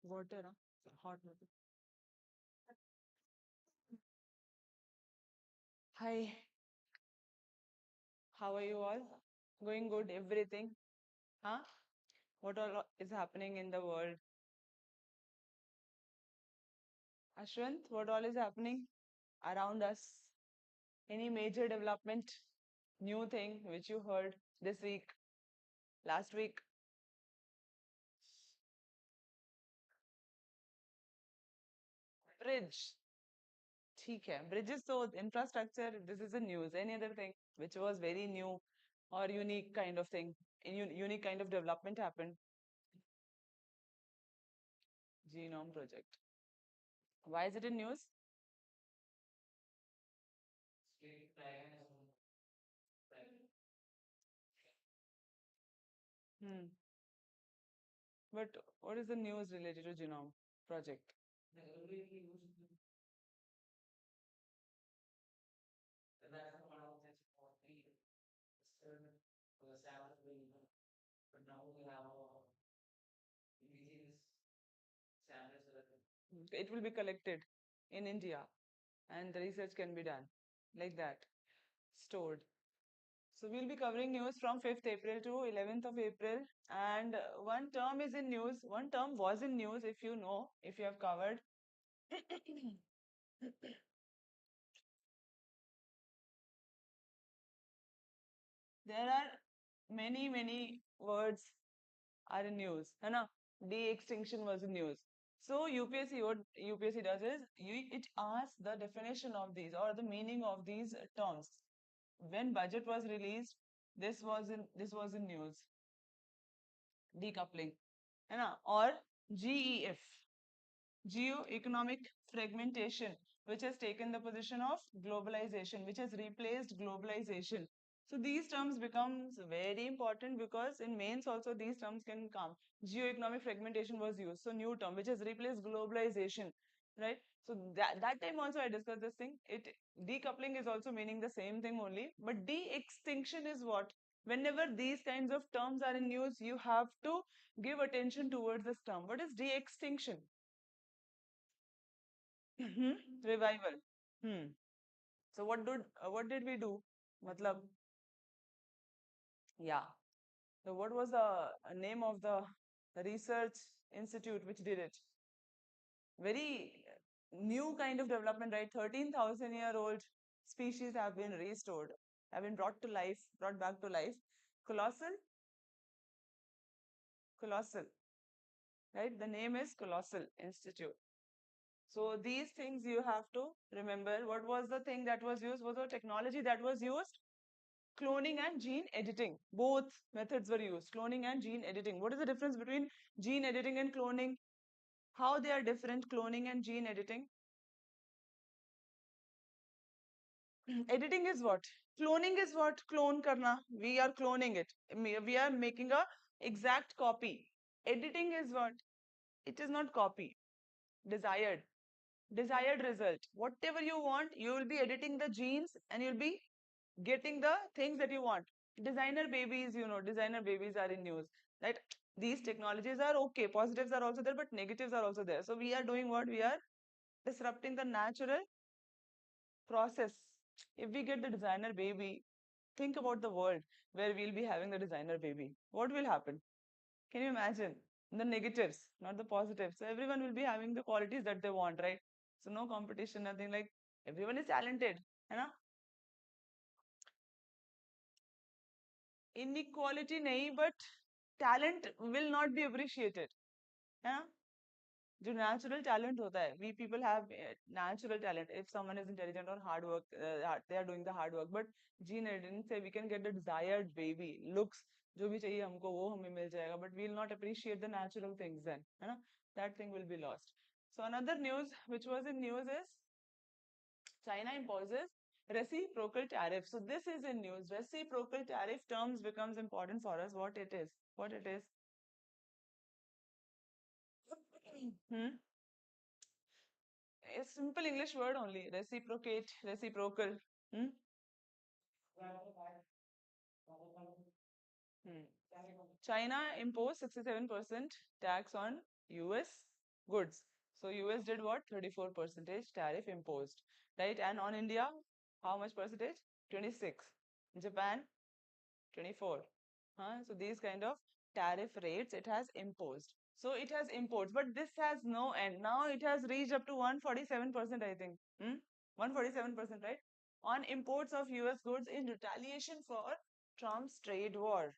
Water, huh? Hot water. Hi, how are you all? Going good, everything? Huh? What all is happening in the world? Ashwant, what all is happening around us? Any major development, new thing which you heard this week, last week? Bridge. ठीक है. Bridges, so infrastructure, this is the news. Any other thing which was very new or unique kind of thing, unique kind of development happened? Genome project. Why is it in news? Hmm. But what is the news related to genome project? It will be collected in India and the research can be done like that, stored. So we'll be covering news from 5th April to 11th of April. And one term is in news. One term was in news, if you know, if you have covered. There are many words are in news. है ना? De-extinction was in news. So UPSC, what UPSC does is it asks the definition of these or the meaning of these terms. When budget was released, this was in news. Decoupling, है ना? Or GEF, geo-economic fragmentation, which has taken the position of globalization, which has replaced globalization. So these terms becomes very important because in mains also these terms can come. Geo-economic fragmentation was used, so new term which has replaced globalization, right? So that time also I discussed this thing. It decoupling is also meaning the same thing only, but de-extinction is what? Whenever these kinds of terms are in news, you have to give attention towards this term. What is de-extinction? Revival. Hmm. So what did we do? Matlab, yeah. So what was the name of the research institute which did it? Very new kind of development, right? 13,000-year-old species have been restored, have been brought to life, brought back to life. Colossal, colossal, right? The name is Colossal Institute. So these things you have to remember. What was the thing that was used? Was the technology that was used? Cloning and gene editing. Both methods were used. Cloning and gene editing. What is the difference between gene editing and cloning? How they are different, cloning and gene editing? Editing is what? Cloning is what? Clone karna. We are cloning it. We are making a exact copy. Editing is what? It is not copy. Desired. Desired result. Whatever you want, you will be editing the genes and you'll be getting the things that you want. Designer babies, designer babies are in news, right? These technologies are okay. Positives are also there, but negatives are also there. So we are doing what? We are disrupting the natural process. If we get the designer baby, think about the world where we'll be having the designer baby. What will happen? Can you imagine? The negatives, not the positives. So everyone will be having the qualities that they want, right? So no competition, nothing like everyone is talented. You know? Inequality nahi, but talent will not be appreciated. Yeah? जो natural talent होता है, we people have natural talent. If someone is intelligent or hard work, they are doing the hard work. But gene editing say we can get the desired baby looks, जो भी चाहिए हमको वो हमें मिल जाएगा. But we will not appreciate the natural things then. है ना? That thing will be lost. So another news which was in news is China imposes reciprocal tariff. So this is in news. Reciprocal tariff terms becomes important for us. What it is? What it is? Hmm? A simple English word only. Reciprocate, reciprocal. Hmm? Hmm. China imposed 67% tax on US. goods. So US did what? 34% tariff imposed, right? And on India, how much percentage? 26. Japan, 24. So these kind of tariff rates it has imposed. So it has imports, but this has no end. Now it has reached up to 147%, I think. 147%, right? On imports of US goods in retaliation for Trump's trade war.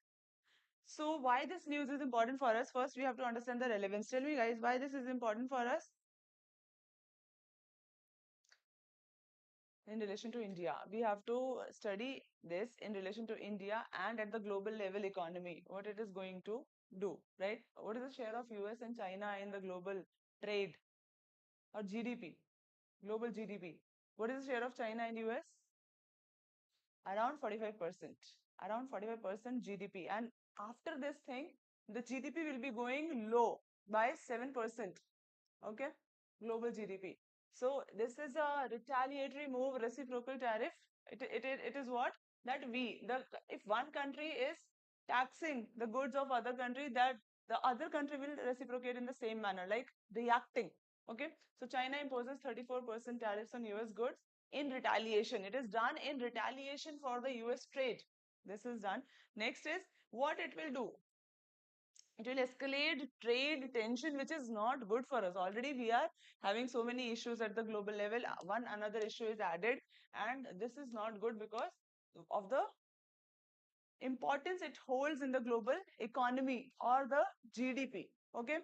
So why this news is important for us? First, we have to understand the relevance. Tell me, guys, why this is important for us in relation to India. We have to study this in relation to India and at the global level economy, what it is going to do, right? What is the share of US and China in the global trade or GDP, global GDP? What is the share of China and US? Around 45%. Around 45% GDP. And after this thing, the GDP will be going low by 7%. Okay, global GDP. So this is a retaliatory move, reciprocal tariff. It is what? That if one country is taxing the goods of other country, that the other country will reciprocate in the same manner, like reacting. Okay, so China imposes 34% tariffs on US goods in retaliation. It is done in retaliation for the US trade. This is done. Next is what it will do. It will escalate trade tension, which is not good for us. Already we are having so many issues at the global level. One another issue is added, and this is not good because of the importance it holds in the global economy or the GDP. Okay.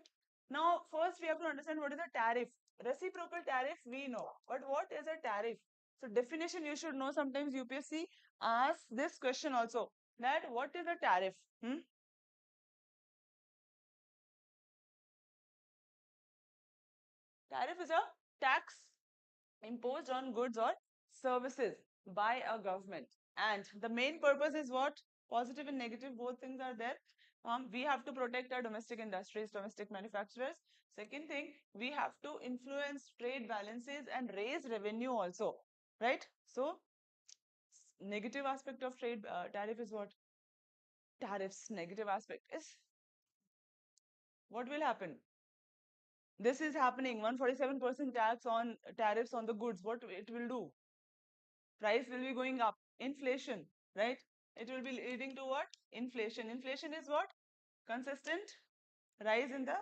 Now, first we have to understand what is a tariff. Reciprocal tariff we know, but what is a tariff? So definition you should know. Sometimes UPSC asks this question also, that what is a tariff? Tariff is a tax imposed on goods or services by a government. And the main purpose is what? Positive and negative, both things are there. We have to protect our domestic industries, domestic manufacturers. Second thing, we have to influence trade balances and raise revenue also, right? So, negative aspect of trade tariff is what? Tariffs, negative aspect is what will happen? This is happening 147% tax on tariffs on the goods. What it will do? Price will be going up. Inflation, right? It will be leading to what? Inflation. Inflation is what? Consistent rise in the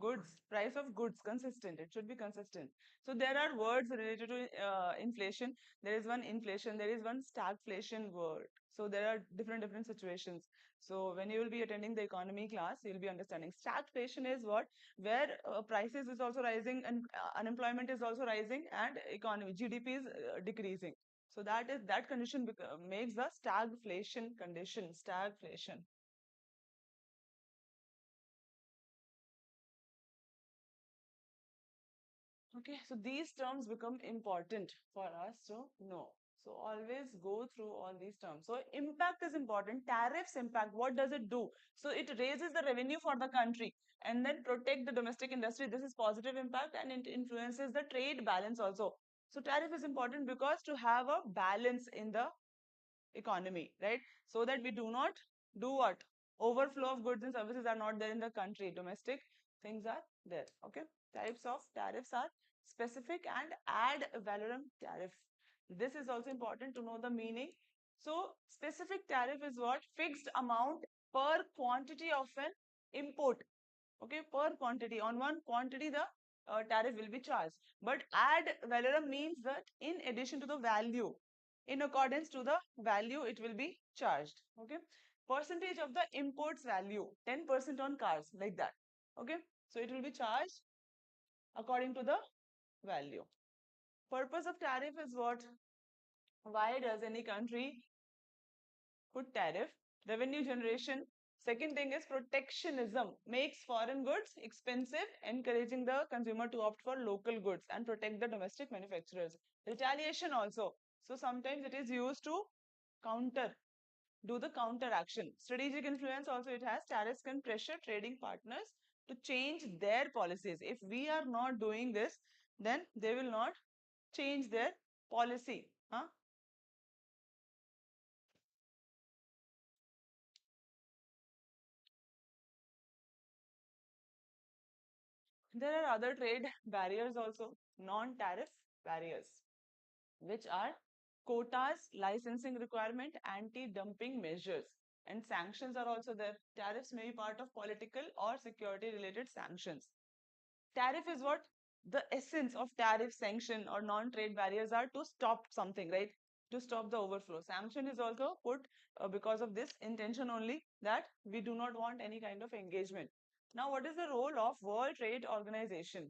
goods, price of goods, consistent. It should be consistent. So there are words related to inflation. There is one inflation, there is one stagflation word. So there are different situations. So when you will be attending the economy class, you will be understanding. Stagflation is what? Where prices is also rising and unemployment is also rising and economy, GDP is decreasing. So that condition makes the stagflation condition, stagflation. Okay, so these terms become important for us to know. So always go through all these terms. So impact is important. Tariffs impact. What does it do? So it raises the revenue for the country and then protect the domestic industry. This is positive impact and it influences the trade balance also. So tariff is important because to have a balance in the economy, right? So that we do not do what? Overflow of goods and services are not there in the country. Domestic things are there. Okay. Types of tariffs are specific and ad valorem tariff. This is also important to know the meaning. So specific tariff is what? Fixed amount per quantity of an import. Okay, per quantity. On one quantity, the tariff will be charged. But ad valorem means that in addition to the value, in accordance to the value, it will be charged. Okay, percentage of the imports value, 10% on cars, like that. Okay, so it will be charged according to the value. Purpose of tariff is what? Why does any country put tariff? Revenue generation. Second thing is protectionism, makes foreign goods expensive, encouraging the consumer to opt for local goods and protect the domestic manufacturers. Retaliation also. So sometimes it is used to counter, do the counter action. Strategic influence also it has. Tariffs can pressure trading partners to change their policies. If we are not doing this, then they will not change their policy. There are other trade barriers also, non-tariff barriers, which are quotas, licensing requirement, anti-dumping measures, and sanctions are also there. Tariffs may be part of political or security related sanctions. Tariff is what? The essence of tariff, sanction, or non-trade barriers are to stop something, right? To stop the overflow. Sanction is also put because of this intention only, that we do not want any kind of engagement. Now, what is the role of World Trade Organization?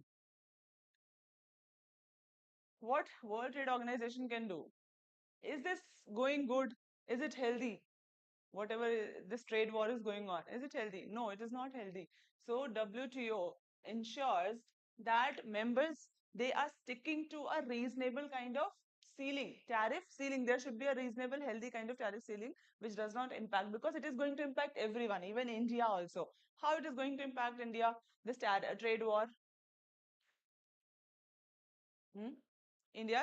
What World Trade Organization can do? Is this going good? Is it healthy? Whatever this trade war is going on, is it healthy? No, it is not healthy. So WTO ensures that members, they are sticking to a reasonable kind of ceiling, tariff ceiling. There should be a reasonable, healthy kind of tariff ceiling which does not impact, because it is going to impact everyone, even India also. How it is going to impact India, this trade war? Hmm? India's,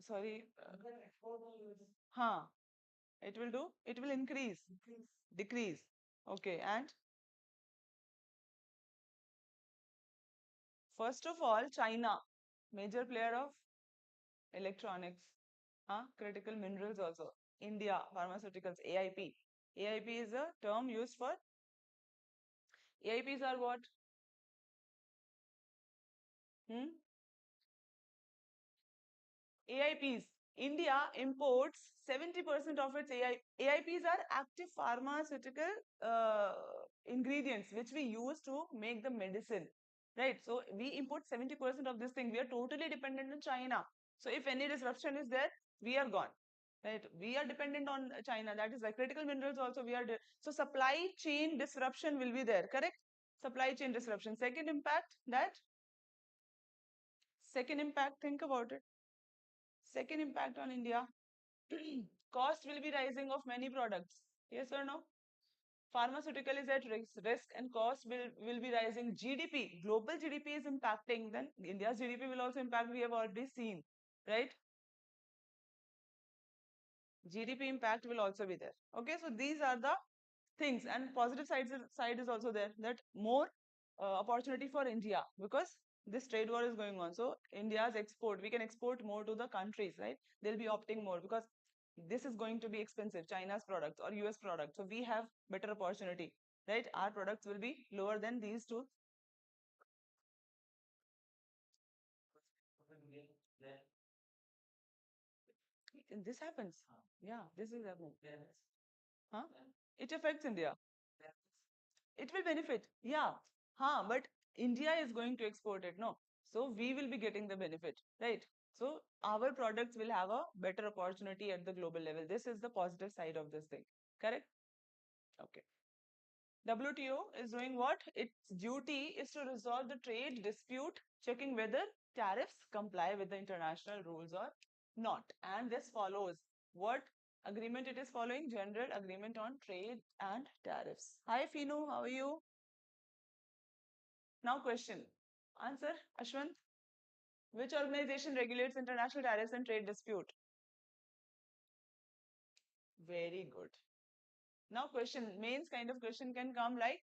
sorry, huh? It will do, it will increase, decrease. Okay, and first of all, China, major player of electronics, critical minerals also. India, pharmaceuticals, AIP. AIP is a term used for, AIPs are what? Hmm? AIPs. India imports 70% of its AIPs are active pharmaceutical uh, ingredients which we use to make the medicine. Right? So we import 70% of this thing. We are totally dependent on China. So if any disruption is there, we are gone. Right? We are dependent on China. That is like critical minerals also we are. So supply chain disruption will be there. Correct? Supply chain disruption. Second impact, think about it. Second impact on India. Cost will be rising of many products. Yes or no? Pharmaceutical is at risk and cost will be rising. GDP, global GDP is impacting, then India's GDP will also impact. We have already seen, right? GDP impact will also be there. Okay, so these are the things, and positive side is also there, that more opportunity for India, because this trade war is going on. So India's export, we can export more to the countries, right? They'll be opting more because this is going to be expensive, China's products or US products. So we have better opportunity, right? Our products will be lower than these two. And this happens. Yeah, this is happening. Huh? It affects India. It will benefit. Yeah. Huh, but India is going to export it, no? So we will be getting the benefit, right? So our products will have a better opportunity at the global level. This is the positive side of this thing. Correct? Okay. WTO is doing what? Its duty is to resolve the trade dispute, checking whether tariffs comply with the international rules or not. And this follows what agreement it is following? General Agreement on Trade and Tariffs. Hi, Finu, how are you? Now, question. Answer, Ashwant. Which organization regulates international tariffs and trade dispute? Very good. Now, question. Mains kind of question can come like,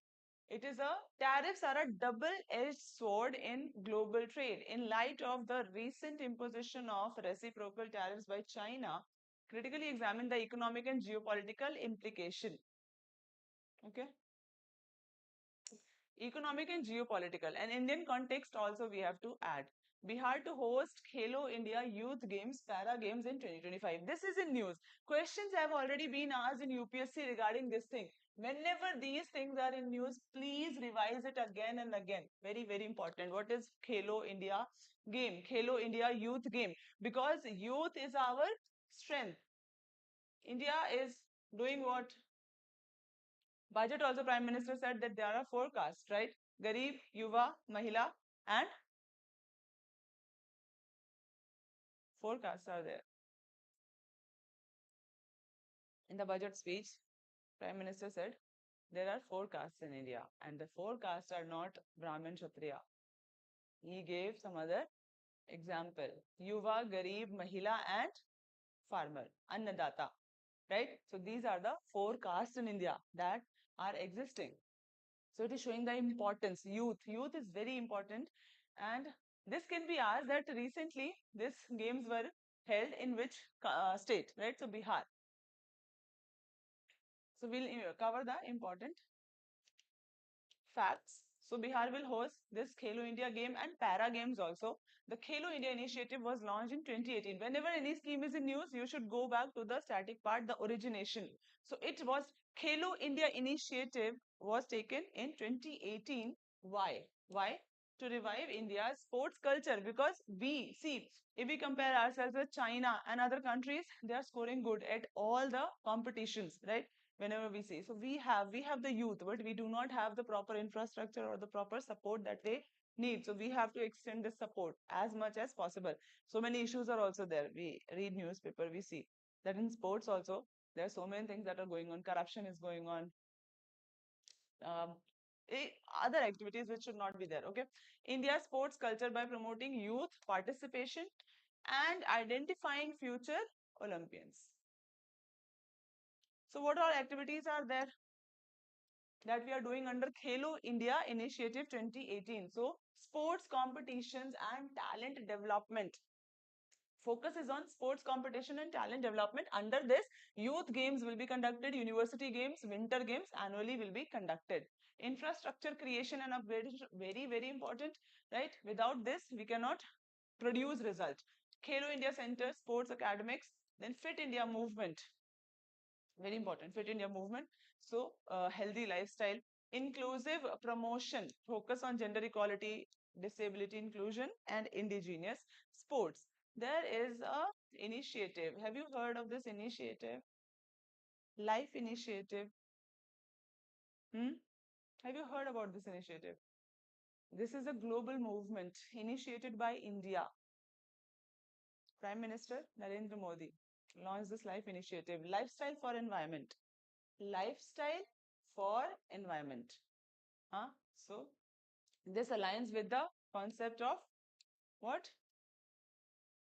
it is a tariffs are a double-edged sword in global trade. In light of the recent imposition of reciprocal tariffs by China, critically examine the economic and geopolitical implication. Okay. Economic and geopolitical, and Indian context also we have to add. Bihar to host Khelo India Youth Games, Para Games in 2025. This is in news. Questions have already been asked in UPSC regarding this thing. Whenever these things are in news, please revise it again and again. Very, very important. What is Khelo India game? Khelo India Youth Game. Because youth is our strength. India is doing what? Budget also, Prime Minister said that there are forecasts, right? Garib, Yuva, Mahila, and forecasts are there. In the budget speech, Prime Minister said there are forecasts in India, and the forecasts are not Brahmin Kshatriya. He gave some other example: Yuva, Garib, Mahila, and farmer, Annadata. right? So these are the four castes in India that are existing. So it is showing the importance. Youth is very important. And this can be asked that recently these games were held in which state, right? So Bihar. So we'll cover the important facts. So Bihar will host this Khelo India game and para games also. The Khelo India initiative was launched in 2018. Whenever any scheme is in news, you should go back to the static part, the origination. So it was Khelo India initiative was taken in 2018. Why? Why? To revive India's sports culture, because we see, if we compare ourselves with China and other countries, they are scoring good at all the competitions, right? Whenever we see, so we have the youth, but we do not have the proper infrastructure or the proper support that they need. So we have to extend the support as much as possible. So many issues are also there. We read newspaper, we see that in sports also there are so many things that are going on. Corruption is going on. um, Other activities which should not be there. Okay, India's sports culture by promoting youth participation and identifying future Olympians. So what all activities are there that we are doing under Khelo India Initiative 2018? So sports competitions and talent development. Focus is on sports competition and talent development. Under this, youth games will be conducted, university games, winter games annually will be conducted. Infrastructure creation and upgradation, very, very important, right? Without this, we cannot produce result. Khelo India Center, sports academics, then Fit India movement, very important, Fit India movement. So healthy lifestyle, inclusive promotion, focus on gender equality, disability inclusion and indigenous sports. There is a initiative, have you heard of this initiative, life initiative? Hmm? Have you heard about this initiative? This is a global movement initiated by India. Prime Minister Narendra Modi launched this life initiative, lifestyle for environment, lifestyle for environment. So this aligns with the concept of what?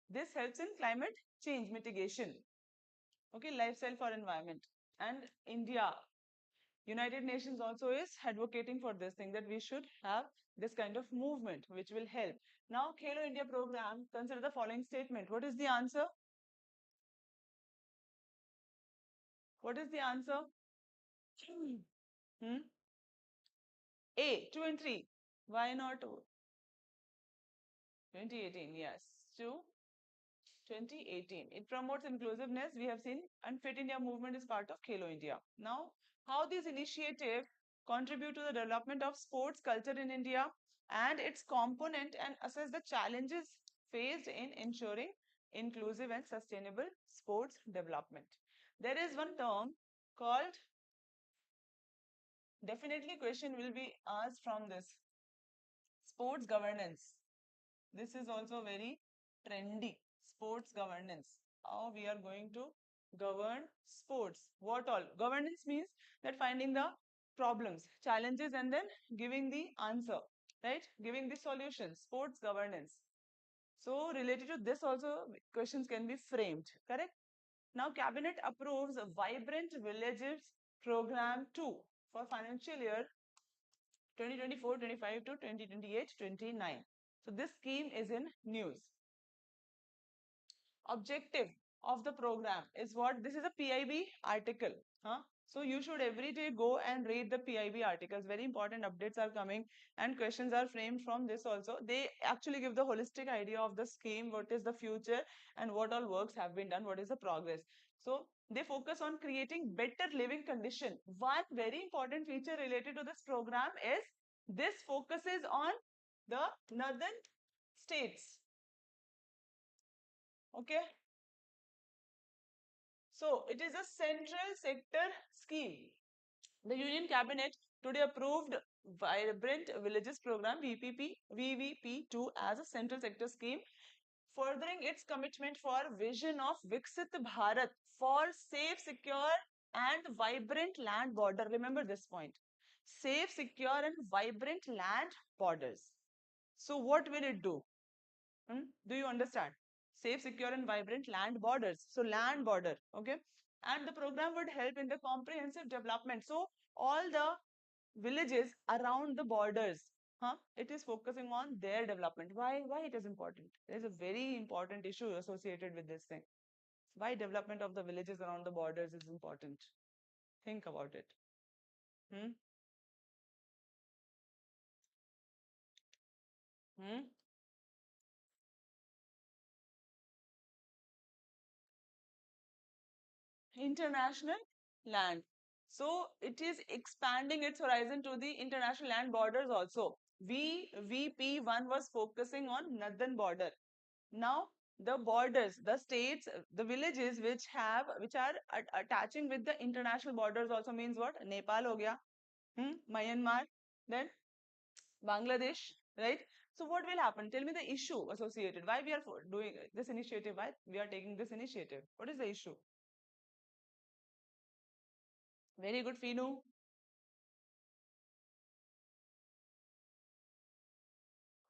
This helps in climate change mitigation. Okay, lifestyle for environment. And India, United Nations also is advocating for this thing, that we should have this kind of movement which will help. Now, Khelo India program, consider the following statement. What is the answer? What is the answer? Hmm? A, 2 and 3. Why not 2018? Yes, 2 2018. It promotes inclusiveness, we have seen, and Fit India movement is part of Khelo India. Now, how these initiatives contribute to the development of sports culture in India and its component, and assess the challenges faced in ensuring inclusive and sustainable sports development. There is one term called, definitely question will be asked from this, sports governance. This is also very trendy. Sports governance. How we are going to govern sports. What all? Governance means that finding the problems, challenges, and then giving the answer, right? Giving the solution. Sports governance. So related to this also, questions can be framed, correct? Now, Cabinet approves a Vibrant Villages Program 2 for financial year 2024-25 to 2028-29. So this scheme is in news. Objective of the program is what? This is a PIB article. So you should every day go and read the PIB articles. Very important updates are coming and questions are framed from this also. They actually give the holistic idea of the scheme, what is the future and what all works have been done, what is the progress. So they focus on creating better living condition. One very important feature related to this program is this focuses on the northern states. Okay. So it is a central sector scheme. The Union Cabinet today approved Vibrant Villages Program VVP2 as a central sector scheme, furthering its commitment for vision of Viksit Bharat for safe, secure and vibrant land border. Remember this point. Safe, secure and vibrant land borders. So what will it do? Do you understand? Safe, secure and vibrant land borders. So land border, okay. and the program would help in the comprehensive development. So all the villages around the borders, it is focusing on their development. Why it is important? There is a very important issue associated with this thing. Why development of the villages around the borders is important? Think about it. Hmm? Hmm? International land. So it is expanding its horizon to the international land borders also. VP1 was focusing on northern border. Now the borders, the states, the villages which are attaching with the international borders also means what? Nepal ho gaya, Myanmar, then Bangladesh, right? So what will happen? Tell me the issue associated. Why we are doing this initiative? Why we are taking this initiative? What is the issue? Very good, Finu.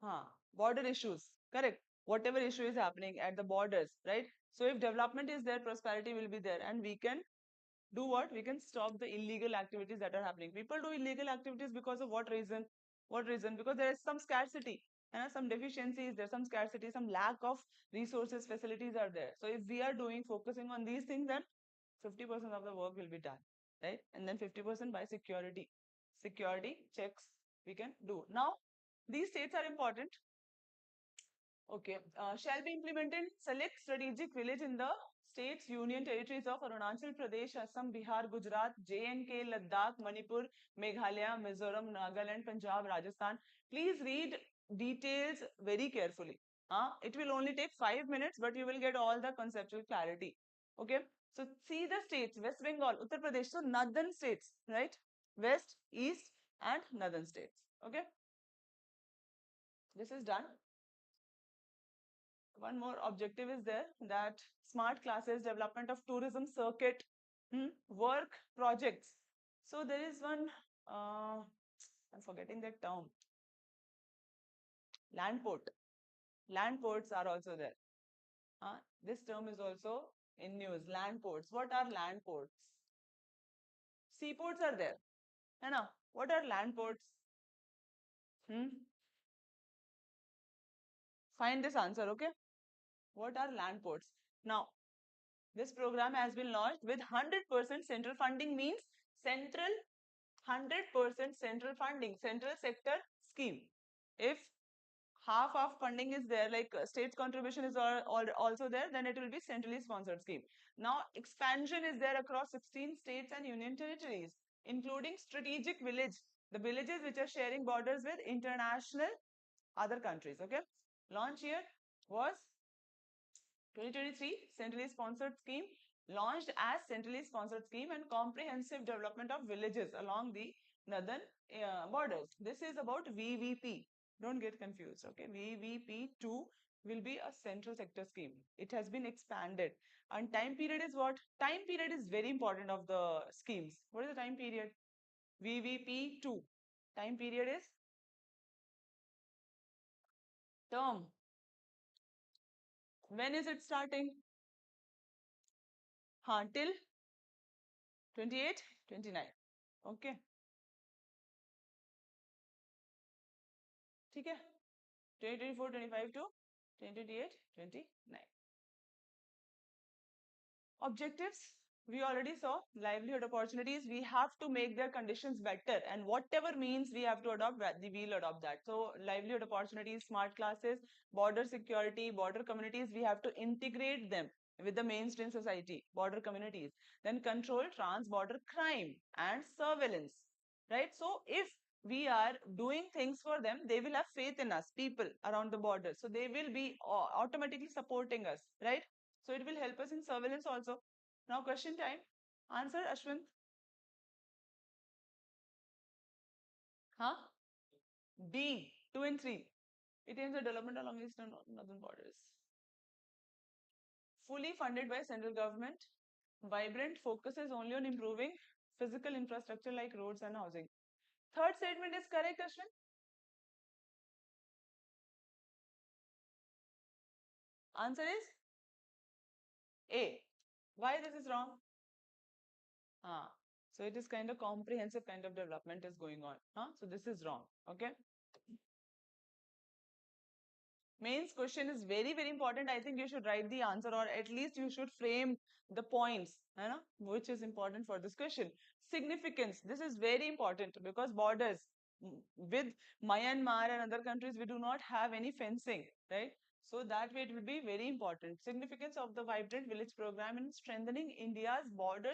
Huh. Border issues, correct. Whatever issue is happening at the borders, right? So if development is there, prosperity will be there, and we can do what? We can stop the illegal activities that are happening. People do illegal activities because of what reason? What reason? Because there is some scarcity and some deficiencies, there's some scarcity, some lack of resources, facilities are there. So if we are doing focusing on these things, then 50% of the work will be done, right? And then 50% by security. Security checks we can do. Now, these states are important. Okay. Shall be implemented select strategic village in the states, union territories of Arunachal Pradesh, Assam, Bihar, Gujarat, J&K, Ladakh, Manipur, Meghalaya, Mizoram, Nagaland, Punjab, Rajasthan. Please read details very carefully. It will only take 5 minutes, but you will get all the conceptual clarity. Okay. So see the states, West Bengal, Uttar Pradesh. So northern states, right? West, east, and northern states. Okay. This is done. One more objective is there, that smart classes, development of tourism circuit, work projects. So there is one, I'm forgetting that term, land port. Land ports are also there. This term is also in news. Land ports. What are land ports? Seaports are there. है ना? What are land ports? Find this answer, okay? What are land ports? Now, this program has been launched with 100% central funding, means central 100% central funding, central sector scheme. If half of funding is there, like state's contribution is also there, then it will be centrally sponsored scheme. Now, expansion is there across 16 states and union territories, including strategic village, the villages which are sharing borders with international other countries. Okay. Launch year was 2023, centrally sponsored scheme, launched as centrally sponsored scheme and comprehensive development of villages along the northern borders. This is about VVP. Don't get confused. Okay, VVP2 will be a central sector scheme. It has been expanded. And time period is what? Time period is very important of the schemes. What is the time period? VVP2. Time period is term. When is it starting? Till 28, 29. Okay. ठीक है 2024 25 to 2028 29. Objectives we already saw. Livelihood opportunities, we have to make their conditions better, and whatever means we have to adopt, we'll adopt that. So livelihood opportunities, smart classes, border security, border communities, we have to integrate them with the mainstream society, border communities. Then control trans-border crime and surveillance, right? So if we are doing things for them, they will have faith in us, people around the border. So they will be automatically supporting us, right? So it will help us in surveillance also. Now question time. Answer, Ashwin. Huh? D, 2 and 3. It aims at development along eastern and northern borders. Fully funded by central government. Vibrant focuses only on improving physical infrastructure like roads and housing. Third statement is correct, Ashwin. Answer is A. Why this is wrong? Ah, so it is kind of comprehensive kind of development is going on. So this is wrong. Okay. Mains question is very, very important. I think you should write the answer, or at least you should frame the points, which is important for this question. Significance. This is very important because borders with Myanmar and other countries, we do not have any fencing, right? So that way it will be very important. Significance of the Vibrant Village program in strengthening India's border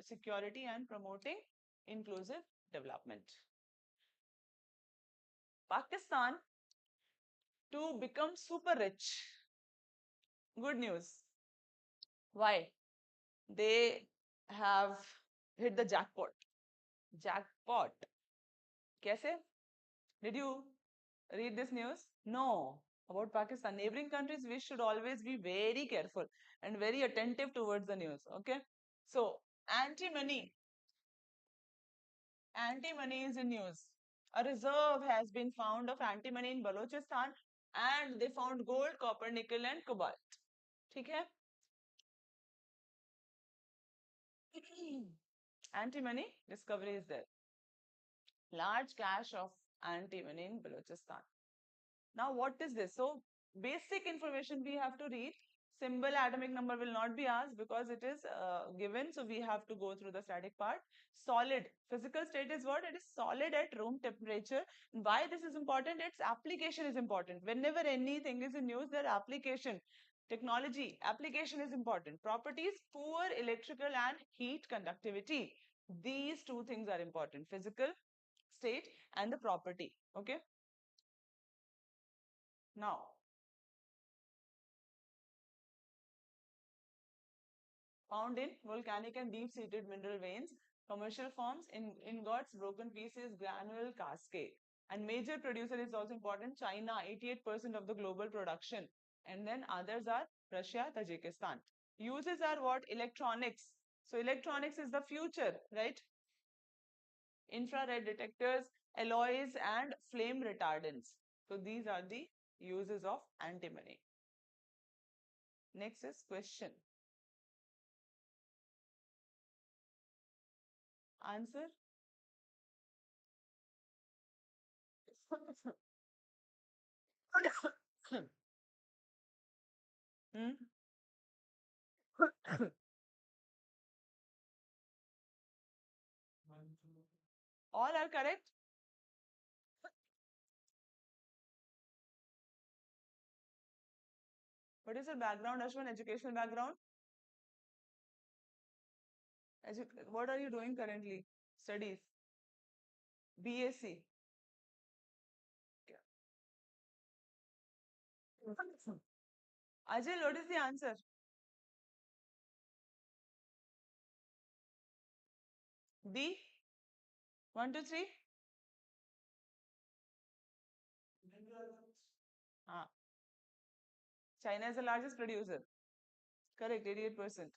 security and promoting inclusive development. Pakistan to become super rich. Good news. Why? They have hit the jackpot. Jackpot. Kaise? Did you read this news? No. About Pakistan. Neighboring countries, we should always be very careful and very attentive towards the news. Okay. So, anti-money. Anti-money is in news. A reserve has been found of anti-money in Balochistan, and they found gold, copper, nickel, and cobalt. ठीक है? Anti-money discovery is there. Large cache of antimony in Balochistan. Now, what is this? So, basic information we have to read. Symbol atomic number will not be asked because it is given. So, we have to go through the static part. Solid. Physical state is what? It is solid at room temperature. Why this is important? Its application is important. Whenever anything is in use, their application, technology, application is important. Properties, poor electrical and heat conductivity. These two things are important. Physical state and the property. Okay. Now, found in volcanic and deep-seated mineral veins, commercial forms, in ingots, broken pieces, granule, cascade. And major producer is also important. China, 88% of the global production. And then others are Russia, Tajikistan. Uses are what? Electronics. So electronics is the future, right? Infrared detectors, alloys, and flame retardants. So these are the uses of antimony. Next is question. Answer? Hmm? All are correct. What is your background, Ashwin? Educational background? What are you doing currently? Studies? BSc? Ajay, what is the answer? D? 1, 2, 3? Ah, China is the largest producer. Correct, 88%.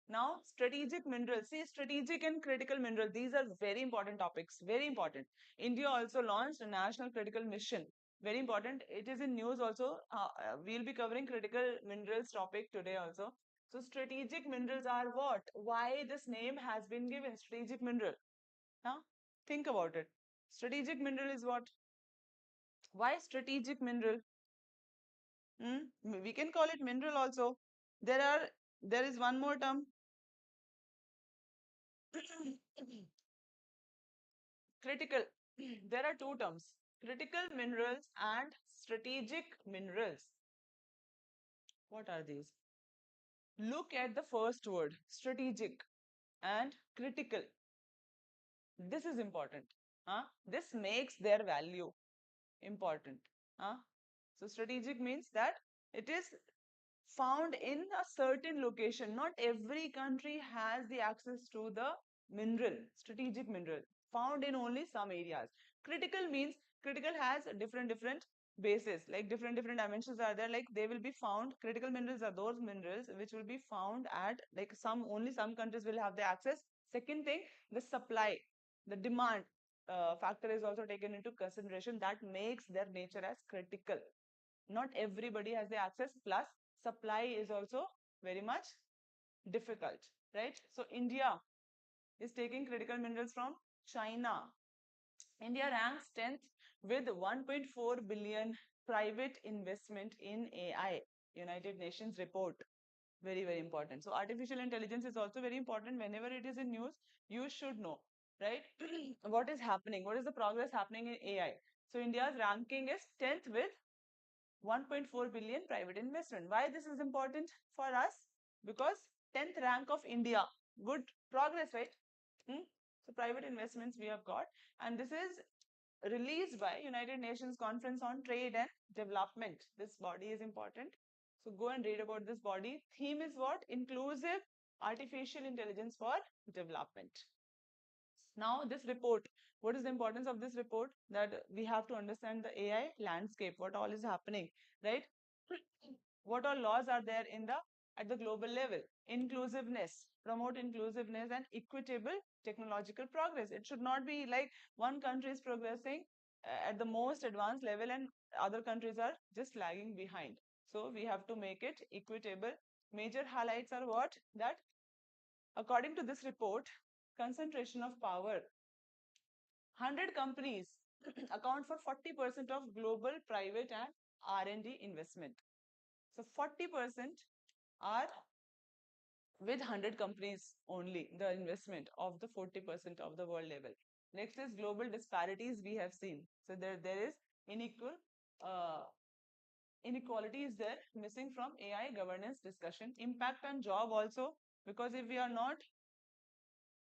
Now, strategic minerals. See, strategic and critical minerals. These are very important topics. Very important. India also launched a national critical mission. Very important. It is in news also. We'll be covering critical minerals topic today also. So, strategic minerals are what? Why this name has been given? Strategic mineral. Huh? Think about it. Strategic mineral is what? Why strategic mineral? We can call it mineral also. There is one more term. Critical. There are two terms, critical minerals and strategic minerals. What are these? Look at the first word, strategic and critical. This is important. This makes their value important. So strategic means that it is found in a certain location. Not every country has the access to the mineral, strategic mineral, found in only some areas. Critical means critical has different bases, like different dimensions are there. Like they will be found, critical minerals are those minerals which will be found at like only some countries will have the access. Second thing, the supply, the demand factor is also taken into consideration. That makes their nature as critical. Not everybody has the access, plus supply is also very much difficult, right? So India is taking critical minerals from China. India ranks 10th with 1.4 billion private investment in AI. United Nations report. Very, very important. So artificial intelligence is also very important. Whenever it is in news, you should know, right? What is happening? What is the progress happening in AI? So India's ranking is 10th with 1.4 billion private investment. Why this is important for us? Because 10th rank of India. Good progress, right? Hmm? So private investments we have got. And this is released by United Nations Conference on Trade and Development. This body is important. So go and read about this body. Theme is what? Inclusive artificial intelligence for development. Now this report, what is the importance of this report? That we have to understand the AI landscape, what all is happening, right? What all laws are there in the at the global level? Inclusiveness, promote inclusiveness and equitable technological progress. It should not be like one country is progressing at the most advanced level and other countries are just lagging behind. So we have to make it equitable. Major highlights are what? That according to this report, concentration of power, 100 companies account for 40% of global private and R&D investment. So 40% are with 100 companies only, the investment of the 40% of the world level. Next is global disparities we have seen. So there is unequal uh, inequality is there missing from AI governance discussion. Impact on job also, because if we are not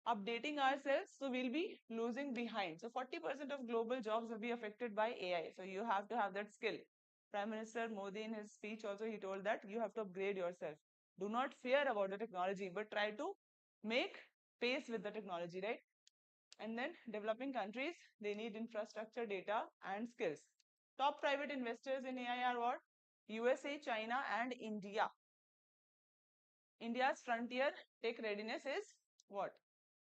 updating ourselves, so we'll be losing behind. So 40% of global jobs will be affected by AI. So you have to have that skill. Prime Minister Modi in his speech also, he told that you have to upgrade yourself. Do not fear about the technology, but try to make pace with the technology, right? And then developing countries, they need infrastructure, data, and skills. Top private investors in AI are what? USA, China, and India. India's frontier tech readiness is what?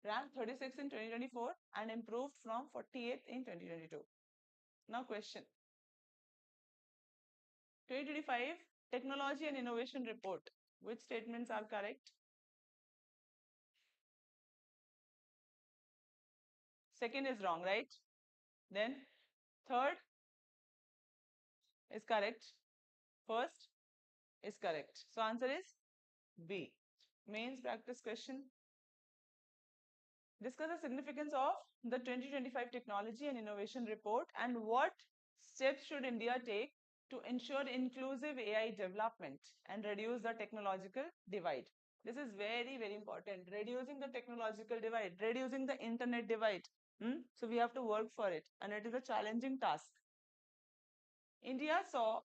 Ranked 36 in 2024 and improved from 48th in 2022. Now question. 2025 Technology and Innovation Report. Which statements are correct? Second is wrong, right? Then third is correct. First is correct. So answer is B. Mains practice question. Discuss the significance of the 2025 Technology and Innovation Report and what steps should India take to ensure inclusive AI development and reduce the technological divide. This is very, very important. Reducing the technological divide, reducing the internet divide. So we have to work for it, and it is a challenging task. India saw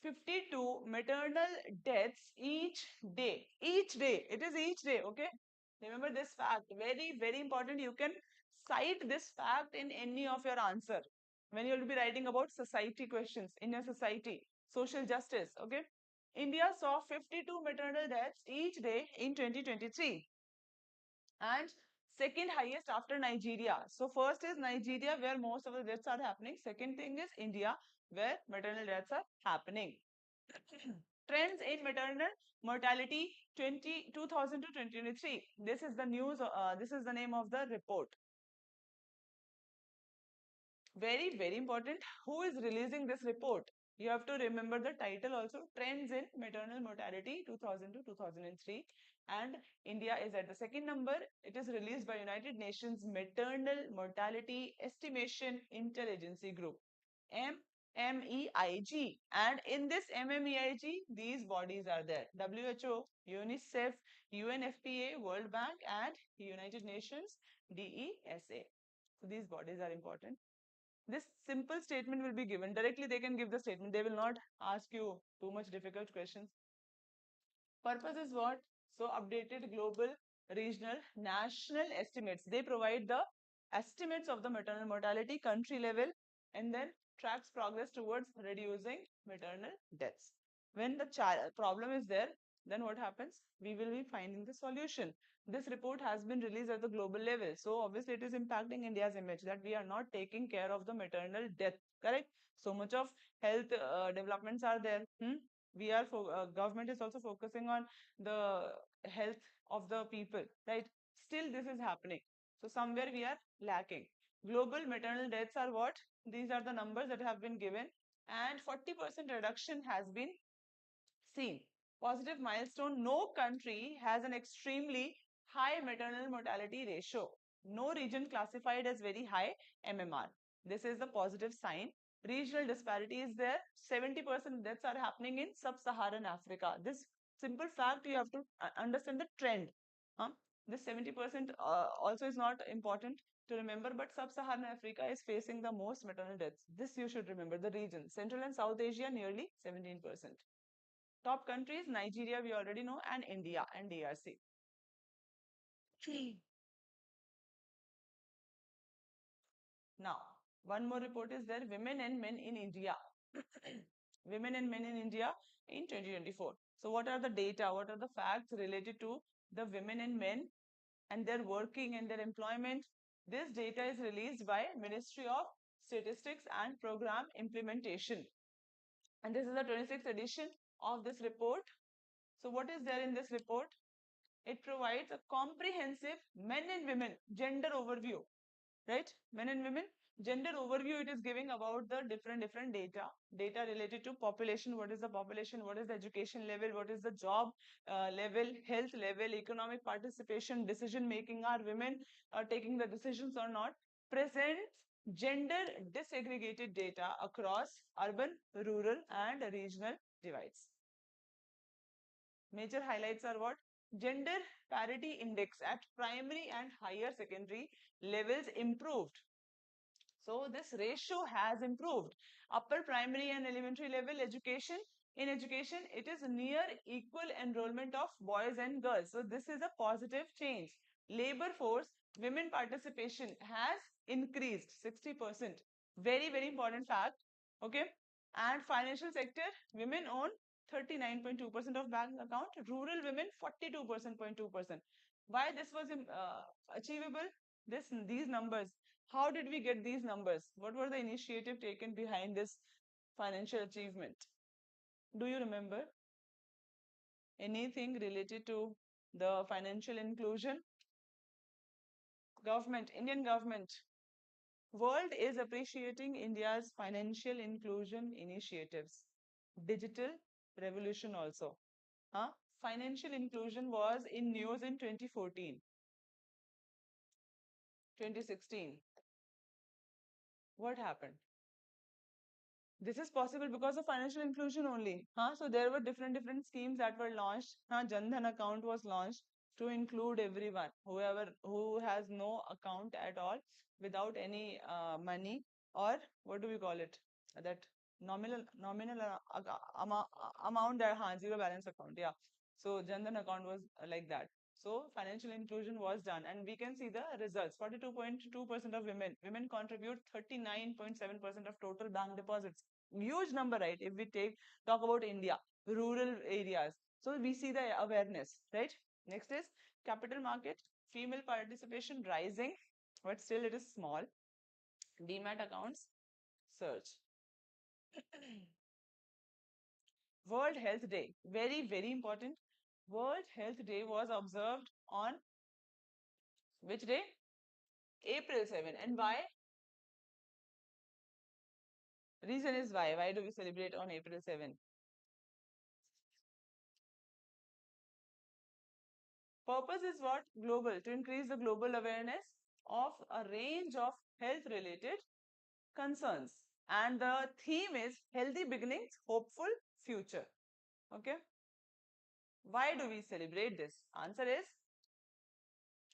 52 maternal deaths each day. Each day. It is each day, okay? Remember this fact. Very, very important. You can cite this fact in any of your answer when you will be writing about society questions in your society, social justice, okay? India saw 52 maternal deaths each day in 2023 and second highest after Nigeria. So first is Nigeria where most of the deaths are happening. Second thing is India where maternal deaths are happening. Trends in maternal mortality 2000 to 2023. This is the news. This is the name of the report. Very, very important. Who is releasing this report? You have to remember the title also. Trends in maternal mortality 2000 to 2003. And India is at the second number. It is released by United Nations Maternal Mortality Estimation Interagency Group. MMEIG. And in this MMEIG, these bodies are there. WHO, UNICEF, UNFPA, World Bank, and United Nations DESA. So these bodies are important. This simple statement will be given. Directly they can give the statement. They will not ask you too much difficult questions. Purpose is what? So updated global, regional, national estimates. They provide the estimates of the maternal mortality country level and then tracks progress towards reducing maternal deaths. When the problem is there, then what happens? We will be finding the solution. This report has been released at the global level. So obviously it is impacting India's image that we are not taking care of the maternal death, correct? So much of health developments are there. We are government is also focusing on the health of the people, right? Still this is happening. So somewhere we are lacking. Global maternal deaths are what? These are the numbers that have been given, and 40% reduction has been seen. Positive milestone. No country has an extremely high maternal mortality ratio. No region classified as very high MMR. This is the positive sign. Regional disparity is there. 70% deaths are happening in sub-Saharan Africa. This simple fact you have to understand the trend. Huh? This 70% also is not important to remember, but sub-Saharan Africa is facing the most maternal deaths. This you should remember. The region. Central and South Asia nearly 17%. Top countries, Nigeria, we already know, and India and DRC. Now, one more report is there, women and men in India. Women and men in India in 2024. So what are the data? What are the facts related to the women and men and their working and their employment? This data is released by Ministry of Statistics and Program Implementation. And this is the 26th edition of this report. So what is there in this report? It provides a comprehensive men and women gender overview, right? Men and women gender overview. It is giving about the different data related to population. What is the population? What is the education level? What is the job level, health level, economic participation, decision making? Are women taking the decisions or not? Presents gender disaggregated data across urban, rural, and regional divides. Major highlights are what? Gender parity index at primary and higher secondary levels improved. So this ratio has improved. Upper primary and elementary level education, in education, it is near equal enrollment of boys and girls. So this is a positive change. Labor force, women participation has increased 60%. Very, very important fact. Okay. And financial sector, women own 39.2% of bank account, rural women 42.2%. Why this was achievable? These numbers. How did we get these numbers? What were the initiative taken behind this financial achievement? Do you remember anything related to the financial inclusion? Government, Indian government. World is appreciating India's financial inclusion initiatives. Digital revolution also. Huh? Financial inclusion was in news in 2014, 2016. What happened? This is possible because of financial inclusion only. So there were different schemes that were launched. Jan Dhan account was launched to include everyone, whoever who has no account at all, without any money, or what do we call it? That nominal amount, that zero balance account. Yeah. So Jan Dhan account was like that. So financial inclusion was done, and we can see the results. 42.2% of women contribute 39.7% of total bank deposits. Huge number, right? If we talk about India, rural areas. So we see the awareness, right? Next is capital market, female participation rising, but still it is small. Demat accounts surge. World Health Day, very, very important. World Health Day was observed on which day? April 7. And why? Reason is why. Why do we celebrate on April 7? Purpose is what? Global. To increase the global awareness of a range of health related concerns. And the theme is healthy beginnings, hopeful future. Okay. Why do we celebrate this? Answer is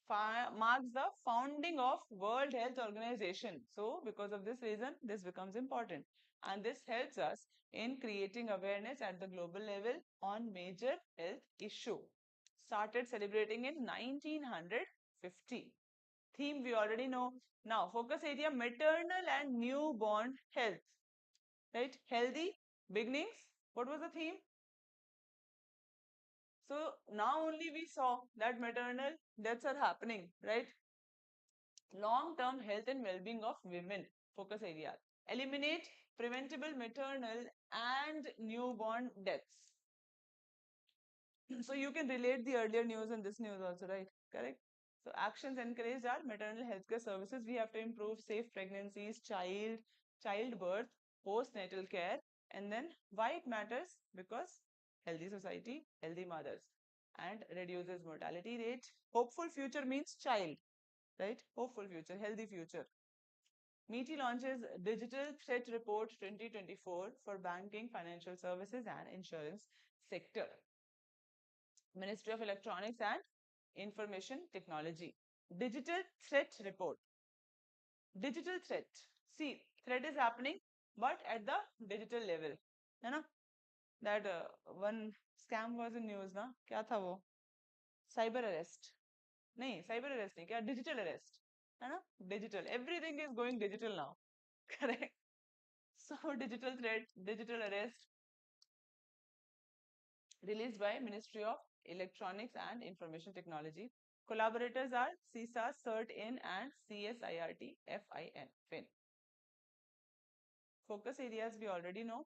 marks the founding of World Health Organization. So because of this reason, this becomes important. And this helps us in creating awareness at the global level on major health issue. Started celebrating in 1950. Theme we already know. Now, focus area, maternal and newborn health. Right? Healthy beginnings. What was the theme? So now only we saw that maternal deaths are happening, right? Long-term health and well-being of women, focus area. Eliminate preventable maternal and newborn deaths. So you can relate the earlier news and this news also, right? Correct? So actions encouraged are maternal healthcare services. We have to improve safe pregnancies, childbirth, postnatal care, and then why it matters? Because healthy society, healthy mothers, and reduces mortality rate. Hopeful future means child, right? Hopeful future, healthy future. MeitY launches Digital Threat Report 2024 for banking, financial services, and insurance sector. Ministry of Electronics and Information Technology. Digital Threat Report. Digital threat. See, threat is happening, but at the digital level. है ना? That one scam was in news ना? क्या था वो? Cyber arrest. नहीं, cyber arrest नहीं, क्या digital arrest. है ना? Digital. Everything is going digital now. Correct. So digital threat, digital arrest, released by Ministry of Electronics and Information Technology. Collaborators are CISA, CERT-IN and CSIRT-FIN. Focus areas we already know.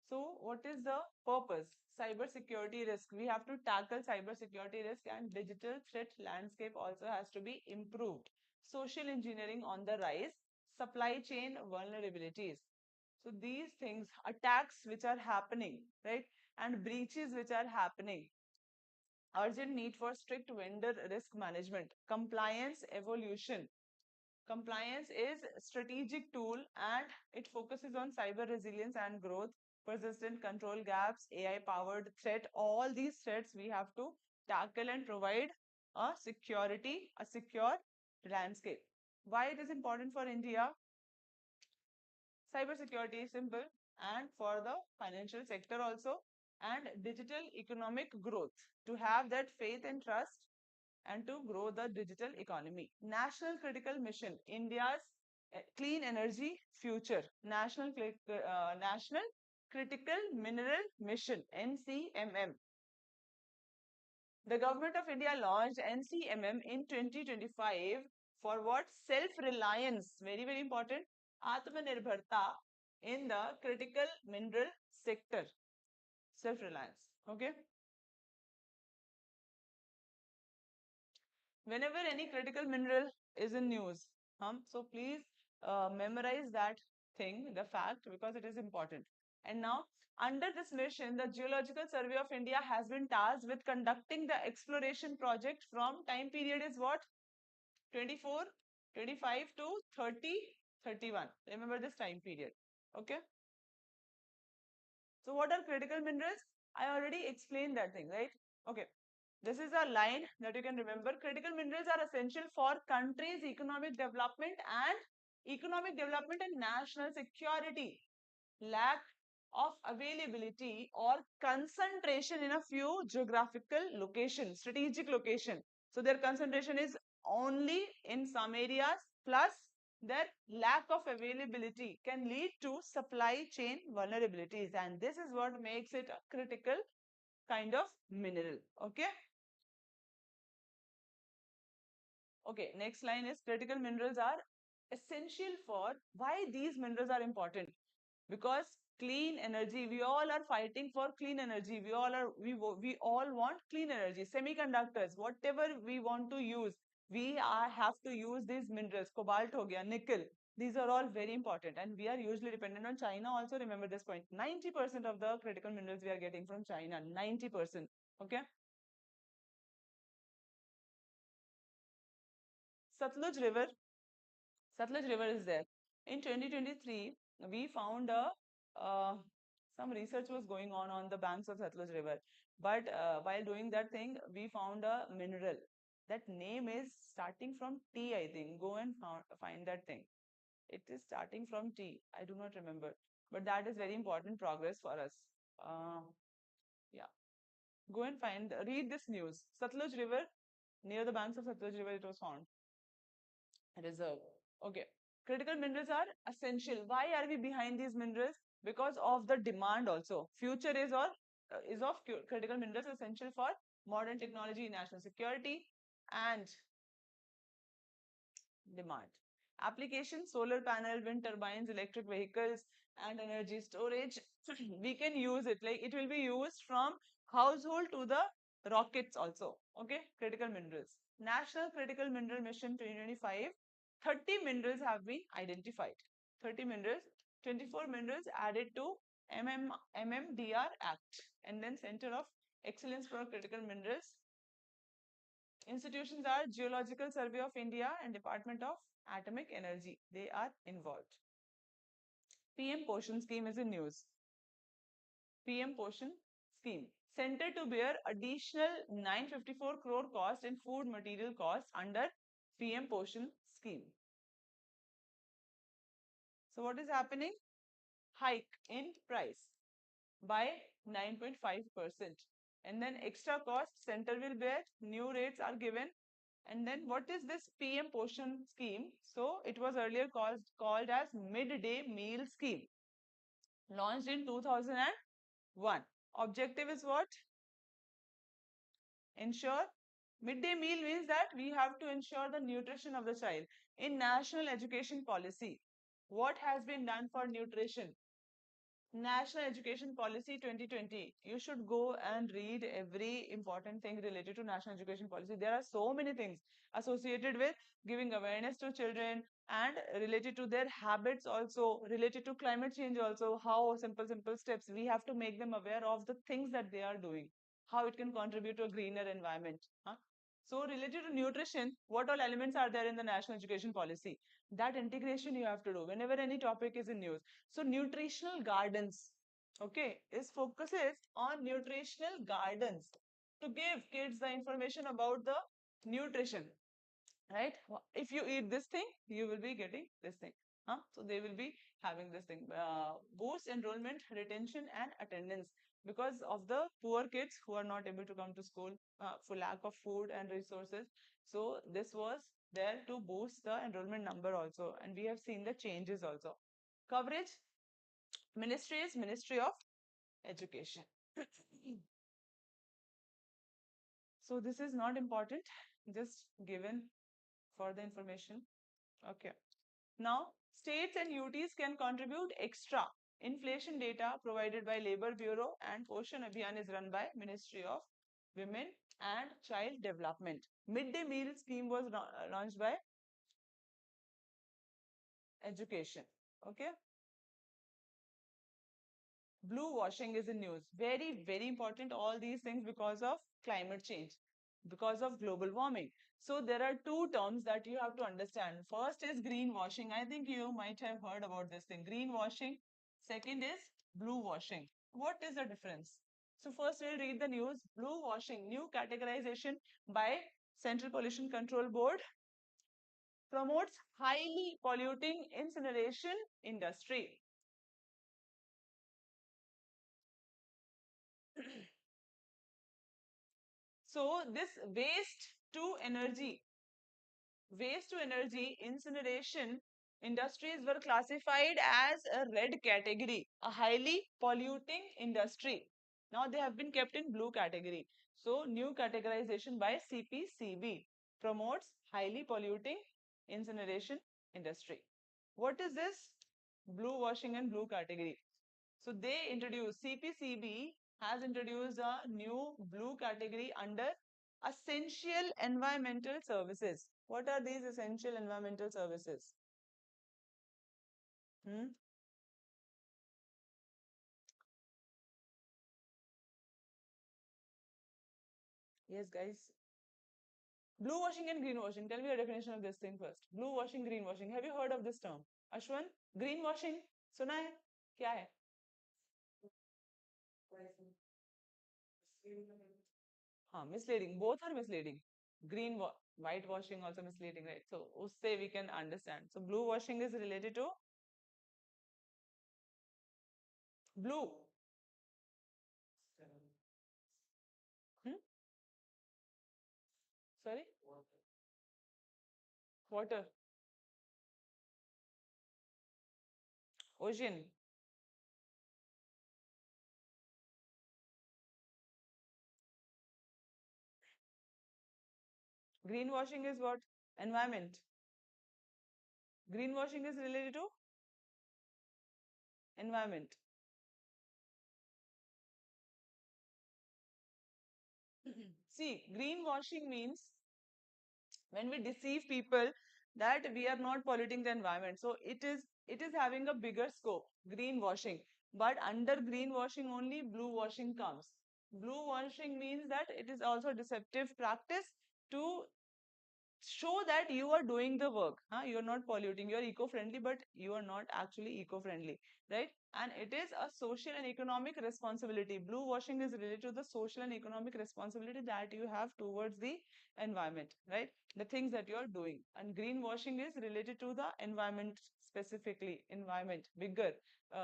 So what is the purpose? Cyber security risk. We have to tackle cyber security risk, and digital threat landscape also has to be improved. Social engineering on the rise. Supply chain vulnerabilities. So these things, attacks which are happening, right? And breaches which are happening. Urgent need for strict vendor risk management. Compliance evolution. Compliance is a strategic tool and it focuses on cyber resilience and growth, persistent control gaps, AI powered threat. All these threats we have to tackle and provide a secure landscape. Why it is important for India? Cybersecurity is simple, and for the financial sector also, and digital economic growth, to have that faith and trust and to grow the digital economy. National Critical Mission, India's clean energy future. National Critical Mineral Mission, NCMM. The government of India launched NCMM in 2025 for what? Self-reliance. Very, very important. Atmanirbharta in the critical mineral sector. Self-reliance. Okay. Whenever any critical mineral is in news, so please memorize that thing, the fact, because it is important. And now, under this mission, the Geological Survey of India has been tasked with conducting the exploration project from time period is what? 24, 25 to 30, 31. Remember this time period. Okay. So what are critical minerals? I already explained that thing, right? Okay. This is a line that you can remember. Critical minerals are essential for countries' economic development and national security. Lack of availability or concentration in a few geographical locations, strategic location. So their concentration is only in some areas, plus their lack of availability can lead to supply chain vulnerabilities, and this is what makes it a critical kind of mineral. Okay. Okay, next line is critical minerals are essential for why these minerals are important. Because clean energy, we all are fighting for clean energy. We all want clean energy. Semiconductors, whatever we want to use, have to use these minerals. Cobalt ho gaya, nickel. These are all very important, and we are usually dependent on China. Also remember this point: 90% of the critical minerals we are getting from China. 90%. Okay. Satluj River Satluj River is there. In 2023, we found some research was going on the banks of Satluj River. But while doing that thing, we found a mineral. That name is starting from T, I think. Go and find that thing. It is starting from T. I do not remember. But that is very important progress for us. Yeah. Go and read this news. Satluj River, near the banks of Satluj River, it was found. Reserve. Okay. Critical minerals are essential. Why are we behind these minerals? Because of the demand also. Future is of critical minerals essential for modern technology, national security, and demand. Application: solar panel, wind turbines, electric vehicles, and energy storage. We can use it. Like it will be used from household to the rockets also. Okay. Critical minerals. National Critical Mineral Mission 2025, 30 minerals have been identified. 30 minerals, 24 minerals added to MMDR Act. And then Center of Excellence for Critical Minerals. Institutions are Geological Survey of India and Department of Atomic Energy. They are involved. PM Poshan Scheme is in news. PM Poshan Scheme. Center to bear additional 954 crore cost in food material costs under PM Poshan Scheme. So what is happening? Hike in price by 9.5%. And then extra cost center will bear, new rates are given. And then what is this PM Poshan Scheme? So it was earlier called as Midday Meal Scheme. Launched in 2001. Objective is what? Ensure midday meal means that we have to ensure the nutrition of the child. In national education policy, what has been done for nutrition? National Education Policy 2020. You should go and read every important thing related to National Education Policy. There are so many things associated with giving awareness to children and related to their habits also, related to climate change also, how simple steps we have to make them aware of the things that they are doing, how it can contribute to a greener environment. Huh? So related to nutrition, what all elements are there in the National Education Policy? That integration you have to do whenever any topic is in news. So nutritional gardens, okay, is focuses on nutritional gardens to give kids the information about the nutrition, right? If you eat this thing, you will be getting this thing. Huh? So they will be having this thing. Boost enrollment, retention, and attendance because of the poor kids who are not able to come to school for lack of food and resources. So this was there to boost the enrollment number also, and we have seen the changes also. Coverage, ministry is Ministry of Education. So this is not important, just given for the information. Okay. Now, states and UTs can contribute extra. Inflation data provided by Labor Bureau and Poshan Abhiyan is run by Ministry of Women and Child Development. Midday meal scheme was launched by Education. Okay. Blue washing is in news. Very, very important. All these things because of climate change, because of global warming. So there are two terms that you have to understand. First is green washing. I think you might have heard about this thing. Green washing. Second is blue washing. What is the difference? So first we'll read the news. Blue washing, new categorization by Central Pollution Control Board promotes highly polluting incineration industry. So this waste to energy incineration industries were classified as a red category, a highly polluting industry. Now they have been kept in blue category. So new categorization by CPCB promotes highly polluting incineration industry. What is this? Blue washing and blue category. So they introduced, CPCB has introduced a new blue category under essential environmental services. What are these essential environmental services? Hmm? Yes, guys. Blue washing and green washing. Tell me the definition of this thing first. Blue washing, green washing. Have you heard of this term? Ashwan, green washing. सुना है? क्या है? हाँ, misleading. Both are misleading. White washing also misleading, right? So usse we can understand. So blue washing is related to blue. Hmm? Sorry? Water. Ocean. Greenwashing is what? Environment. Greenwashing is related to environment. See, greenwashing means when we deceive people that we are not polluting the environment. So it is having a bigger scope, greenwashing. But under greenwashing only blue washing comes. Blue washing means that it is also deceptive practice to show that you are doing the work, you are not polluting, you are eco-friendly, but you are not actually eco-friendly, right? And it is a social and economic responsibility. Blue washing is related to the social and economic responsibility that you have towards the environment, right? The things that you are doing. And green washing is related to the environment, specifically environment, bigger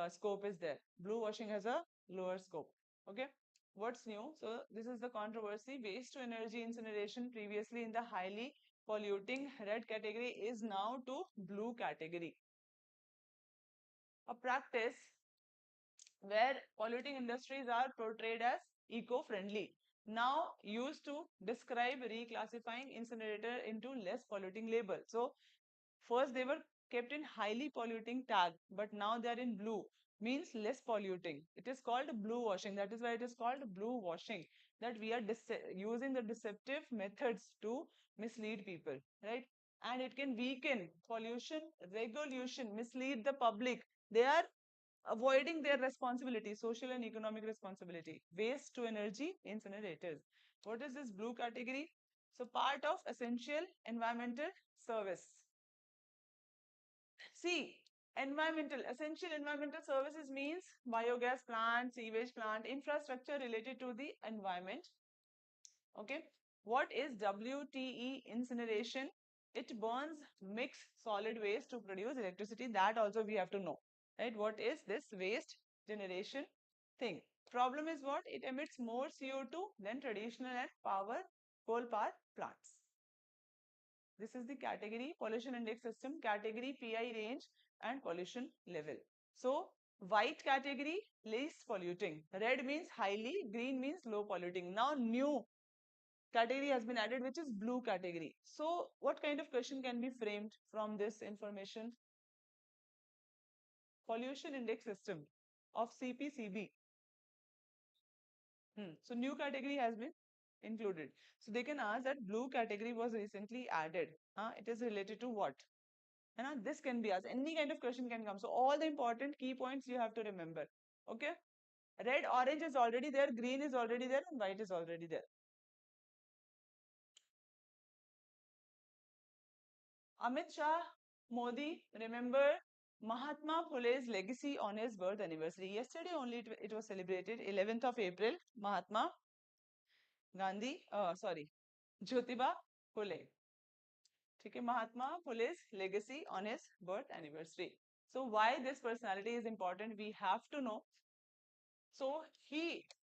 scope is there. Blue washing has a lower scope. Okay, what's new? So this is the controversy. Waste to energy incineration, previously in the highly polluting red category, is now to blue category. A practice where polluting industries are portrayed as eco-friendly, now used to describe reclassifying incinerator into less polluting label. So first they were kept in highly polluting tag, but now they are in blue, means less polluting. It is called blue washing. That is why it is called blue washing. That we are using the deceptive methods to mislead people, right? And it can weaken pollution regulation, mislead the public. They are avoiding their responsibility, social and economic responsibility. Waste to energy incinerators. What is this blue category? So part of essential environmental service. See, essential environmental services means biogas plant, sewage plant, infrastructure related to the environment. Okay. What is WTE incineration? It burns mixed solid waste to produce electricity. That also we have to know, right? What is this waste generation thing? Problem is what? It emits more CO2 than traditional and coal power plants. This is the category pollution index system, category PI range and pollution level. So white category, least polluting. Red means highly, green means low polluting. Now new category has been added, which is blue category. So what kind of question can be framed from this information? Pollution index system of CPCB. So new category has been included. So they can ask that blue category was recently added. It is related to what? And this can be asked. Any kind of question can come. So all the important key points you have to remember. Okay. Red, orange is already there, green is already there, and white is already there. Amit Shah, Modi, remember Mahatma Phule's legacy on his birth anniversary. Yesterday only it was celebrated, 11th of April, Mahatma Gandhi, Jyotiba Phule. Okay, Mahatma Phule's legacy on his birth anniversary. So why this personality is important, we have to know. So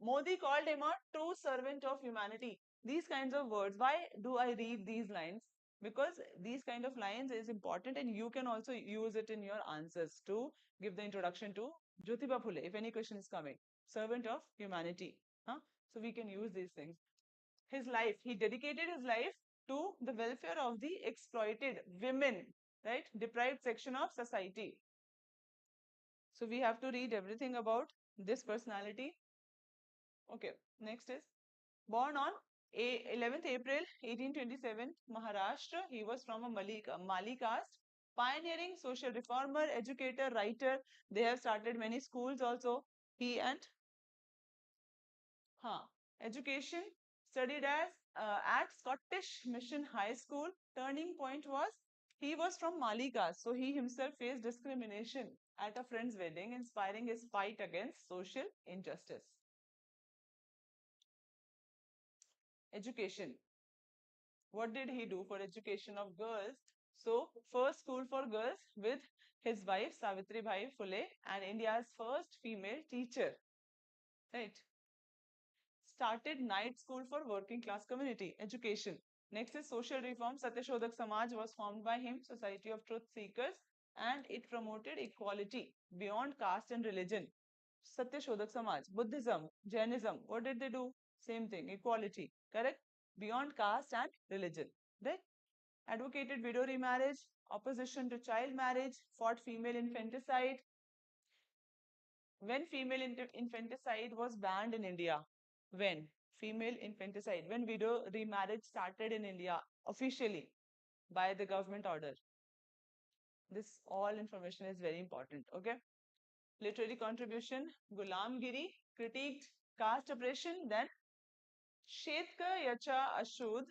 Modi called him a true servant of humanity. These kinds of words. Why do I read these lines? Because these kind of lines is important and you can also use it in your answers to give the introduction to Jyotiba Phule if any question is coming. Servant of humanity. So we can use these things. His life, he dedicated his life to the welfare of the exploited women, right? Deprived section of society. So we have to read everything about this personality. Okay, next is born on 11th April 1827, Maharashtra. He was from a Mali caste, pioneering social reformer, educator, writer. They have started many schools also. He and education, studied at Scottish Mission High School. Turning point was he was from Mali caste, so he himself faced discrimination at a friend's wedding, inspiring his fight against social injustice. Education. What did he do for education of girls? So first school for girls with his wife Savitri Bhai Phule and India's first female teacher. Right. Started night school for working class community. Education. Next is social reform. Satyashodak Samaj was formed by him, Society of Truth Seekers, and it promoted equality beyond caste and religion. Satyashodak Samaj, Buddhism, Jainism, what did they do? Same thing, equality, correct? Beyond caste and religion, right? Advocated widow remarriage, opposition to child marriage, fought female infanticide. When female infanticide was banned in India? When? Female infanticide. When widow remarriage started in India officially? by the government order. This all information is very important. Okay. Literary contribution, Gulamgiri critiqued caste oppression. Then Shetkar Yacha Ashud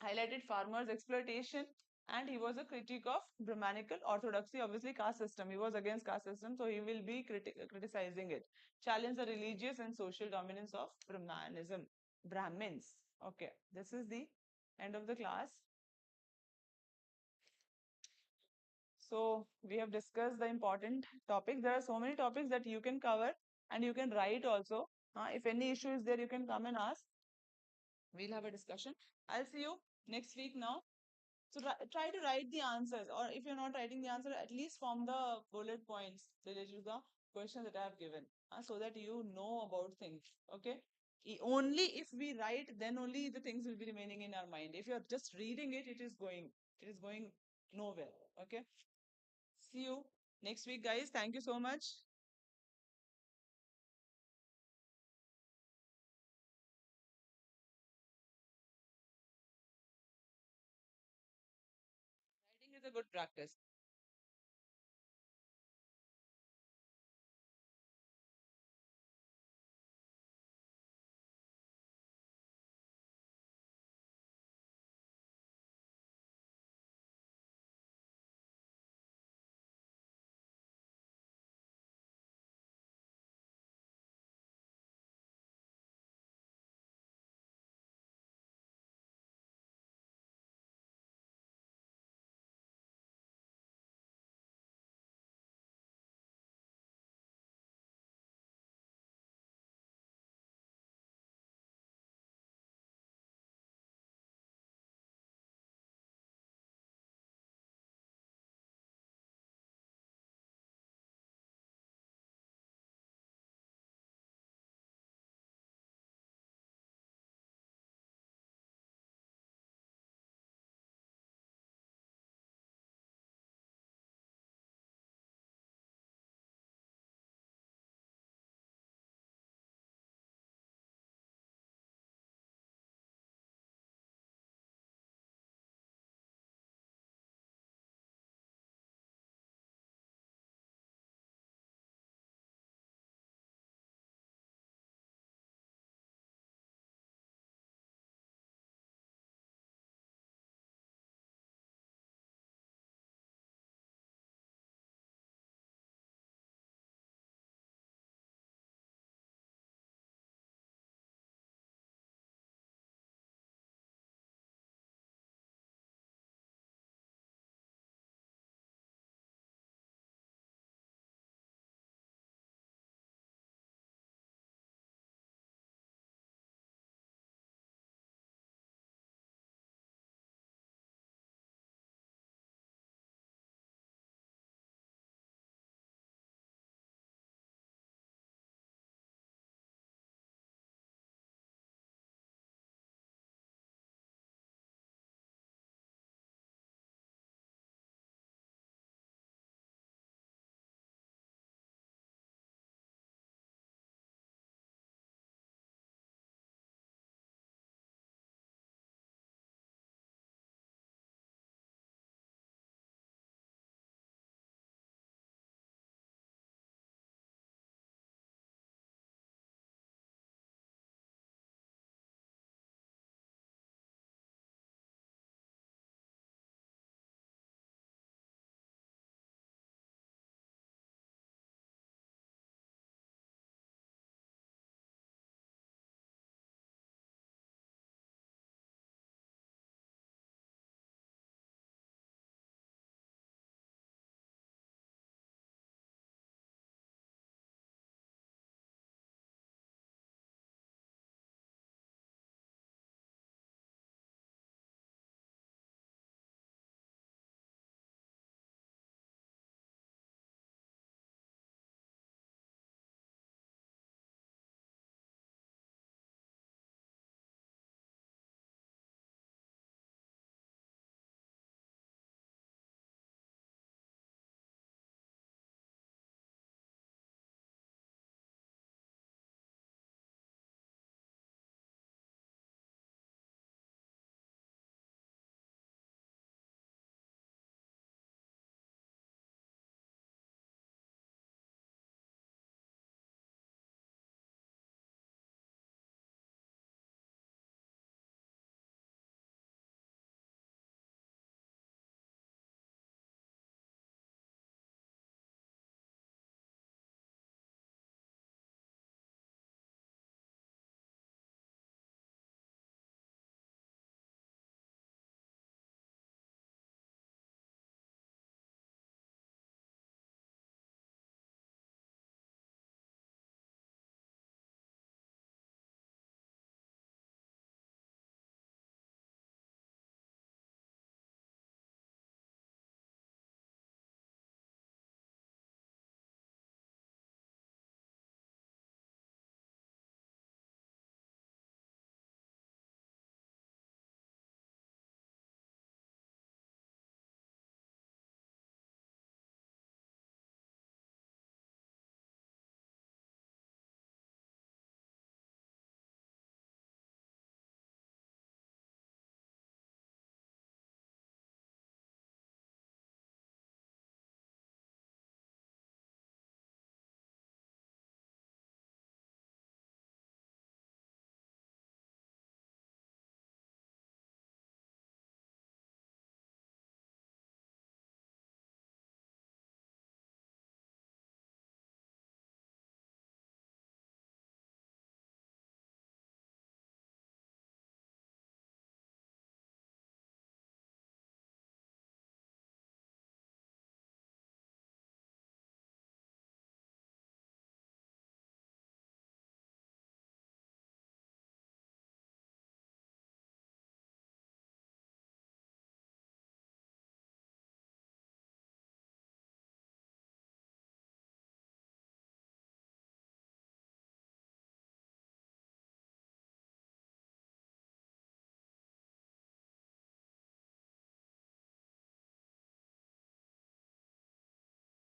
highlighted farmers' exploitation, and he was a critic of Brahmanical orthodoxy, obviously caste system. He was against caste system, so he will be criticizing it. Challenge the religious and social dominance of Brahmanism. Brahmins. Okay, this is the end of the class. So we have discussed the important topics. There are so many topics that you can cover and you can write also. If any issue is there, you can come and ask. We'll have a discussion. I'll see you next week now. So try to write the answers, or if you're not writing the answer, at least form the bullet points related to the question that I have given, so that you know about things. Okay. Only if we write, then only the things will be remaining in our mind. If you're just reading it, it is going nowhere. Okay. See you next week, guys. Thank you so much. Writing is a good practice.